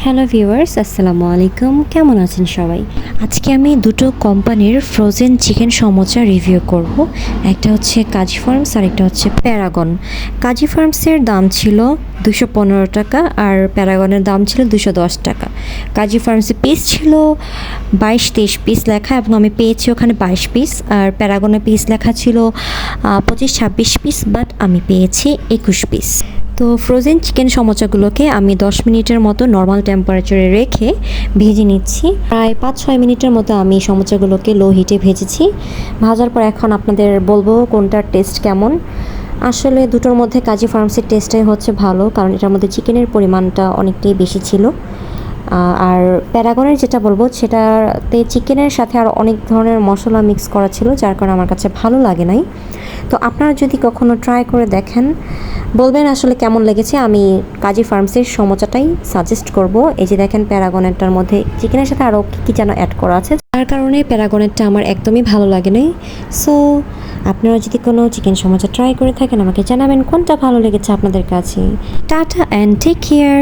Hello viewers, আসসালামু আলাইকুম। কেমন আছেন সবাই? আজকে আমি দুটো কোম্পানির ফ্রোজেন চিকেন সমোচা রিভিউ করব। একটা হচ্ছে কাজী ফার্মস আর একটা হচ্ছে প্যারাগন। কাজী ফার্মসের দাম ছিল 215 টাকা আর প্যারাগনের দাম ছিল 210 টাকা। কাজী ফার্মসে পিস ছিল 22-23 পিস লেখা এবং আমি পেয়েছি ওখানে 22 পিস, আর প্যারাগনের পিস লেখা ছিল 25-26 পিস, বাট আমি পেয়েছি 21 পিস। তো ফ্রোজেন চিকেন সমোচাগুলোকে আমি 10 মিনিটের মতো নর্মাল টেম্পারেচারে রেখে ভেজে নিচ্ছি। প্রায় 5-6 মিনিটের মতো আমি সমোচাগুলোকে লো হিটে ভেজেছি। ভাজার পর এখন আপনাদের বলবো কোনটার টেস্ট কেমন। আসলে দুটোর মধ্যে কাজী ফার্মসের টেস্টটাই হচ্ছে ভালো, কারণ এটার মধ্যে চিকেনের পরিমাণটা অনেকটাই বেশি ছিল। আর প্যারাগনের যেটা বলবো সেটাতে চিকেনের সাথে আর অনেক ধরনের মশলা মিক্স করা ছিল, যার কারণে আমার কাছে ভালো লাগে নাই। তো আপনারা যদি কখনো ট্রাই করে দেখেন বলবেন আসলে কেমন লেগেছে। আমি কাজী ফার্মসের সমোচাটাই সাজেস্ট করব। এই যে দেখেন প্যারাগনেরটার মধ্যে চিকেনের সাথে আরও কী যেন অ্যাড করা আছে, যার কারণে প্যারাগনেরটা আমার একদমই ভালো লাগে নাই। সো আপনারা যদি কোনো চিকেন সমোচা ট্রাই করে থাকেন আমাকে জানাবেন কোনটা ভালো লেগেছে আপনাদের কাছে। Tata and take care.